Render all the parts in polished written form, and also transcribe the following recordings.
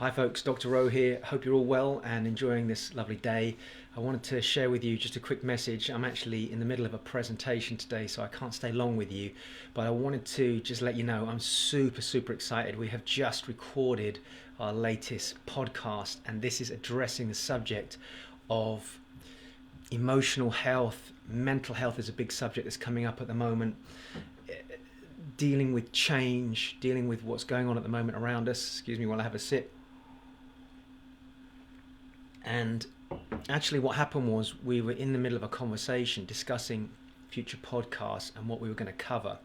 Hi folks, Dr. Rowe here. Hope you're all well and enjoying this lovely day. I wanted to share with you just a quick message. I'm actually in the middle of a presentation today, so I can't stay long with you, but I wanted to just let you know I'm super excited. We have just recorded our latest podcast, and this is addressing the subject of emotional health. Mental health is a big subject that's coming up at the moment. Dealing with change, dealing with what's going on at the moment around us. Excuse me while I have a sip. And actually what happened was we were in the middle of a conversation discussing future podcasts and what we were going to cover.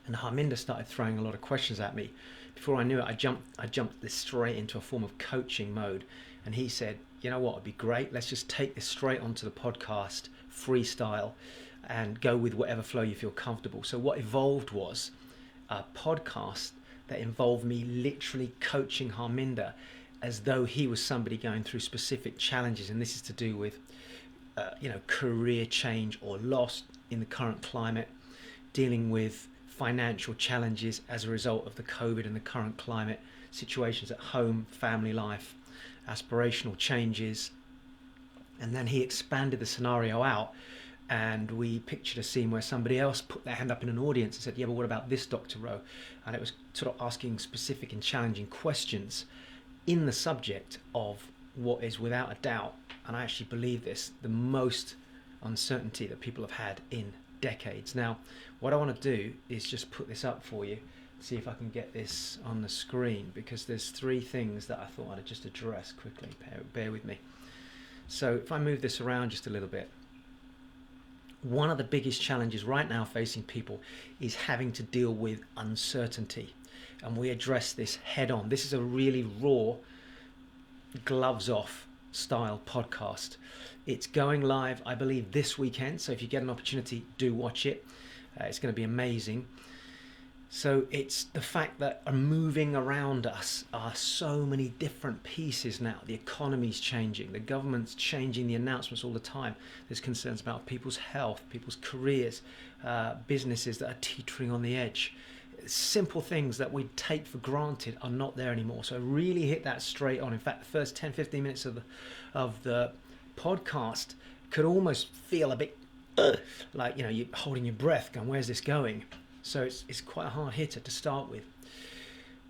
And Harminder started throwing a lot of questions at me. Before I knew it, I jumped this straight into a form of coaching mode. And he said, you know what, it'd be great. Let's just take this straight onto the podcast, freestyle, and go with whatever flow you feel comfortable. So what evolved was a podcast that involved me literally coaching Harminder as though he was somebody going through specific challenges, and this is to do with career change or loss in the current climate, dealing with financial challenges as a result of the COVID and the current climate, situations at home, family life, aspirational changes. And then he expanded the scenario out, and we pictured a scene where somebody else put their hand up in an audience and said, yeah, but what about this, Dr. Rowe? And it was sort of asking specific and challenging questions in the subject of what is without a doubt, and I actually believe this, the most uncertainty that people have had in decades. Now, what I want to do is just put this up for you, see if I can get this on the screen, because there's three things that I thought I'd just address quickly. Bear with me. So if I move this around just a little bit, one of the biggest challenges right now facing people is having to deal with uncertainty. And we address this head on. This is a really raw, gloves off style podcast. It's going live, I believe, this weekend. So if you get an opportunity, do watch it. It's going to be amazing. So it's the fact that moving around us are so many different pieces now. The economy's changing. The government's changing the announcements all the time. There's concerns about people's health, people's careers, businesses that are teetering on the edge. Simple things that we take for granted are not there anymore. So really hit that straight on. In fact, the first 10-15 minutes of the podcast could almost feel a bit like, you're holding your breath going, where's this going? So it's quite a hard hitter to start with.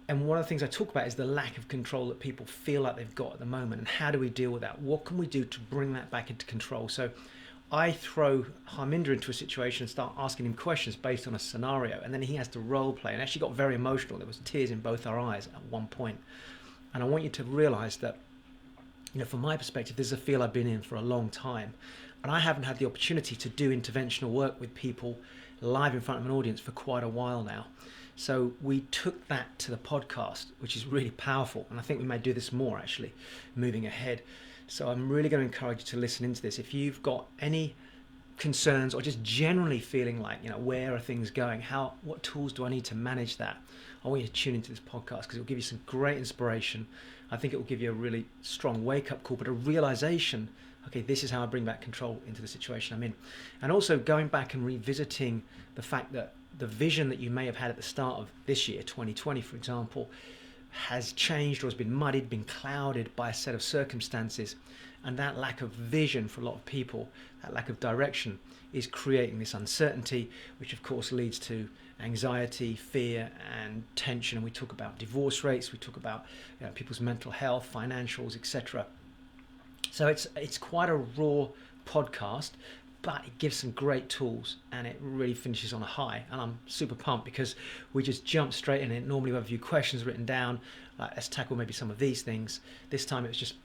And one of the things I talk about is the lack of control that people feel like they've got at the moment, and how do we deal with that? What can we do to bring that back into control? So I throw Harminder into a situation and start asking him questions based on a scenario, and then he has to role play, and actually got very emotional. There was tears in both our eyes at one point. And I want you to realize that, from my perspective, this is a field I've been in for a long time, and I haven't had the opportunity to do interventional work with people live in front of an audience for quite a while now. So we took that to the podcast, which is really powerful, and I think we may do this more actually moving ahead. So I'm really going to encourage you to listen into this. If you've got any concerns or just generally feeling like, where are things going? What tools do I need to manage that? I want you to tune into this podcast because it will give you some great inspiration. I think it will give you a really strong wake-up call, but a realization, okay, this is how I bring back control into the situation I'm in. And also going back and revisiting the fact that the vision that you may have had at the start of this year, 2020, for example, has changed or has been muddied, been clouded by a set of circumstances. And that lack of vision for a lot of people, that lack of direction, is creating this uncertainty, which of course leads to anxiety, fear, and tension. And we talk about divorce rates, we talk about people's mental health, financials, etc. So it's quite a raw podcast, but it gives some great tools, and it really finishes on a high. And I'm super pumped because we just jump straight in it. Normally we have a few questions written down, let's tackle maybe some of these things. This time it was just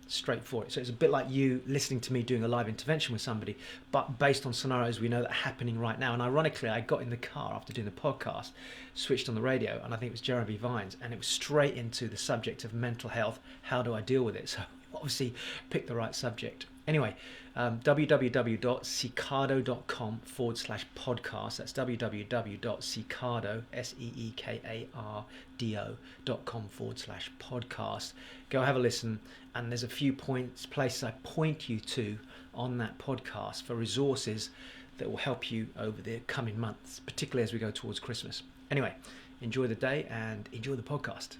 straight for it. So it's a bit like you listening to me doing a live intervention with somebody, but based on scenarios we know that are happening right now. And ironically, I got in the car after doing the podcast, switched on the radio, and I think it was Jeremy Vines, and it was straight into the subject of mental health. How do I deal with it? So obviously picked the right subject. Anyway, www.seekardo.com/podcast. That's www.seekardo, seekardo.com/podcast. Go have a listen, and there's a few places I point you to on that podcast for resources that will help you over the coming months, particularly as we go towards Christmas. Anyway, enjoy the day and enjoy the podcast.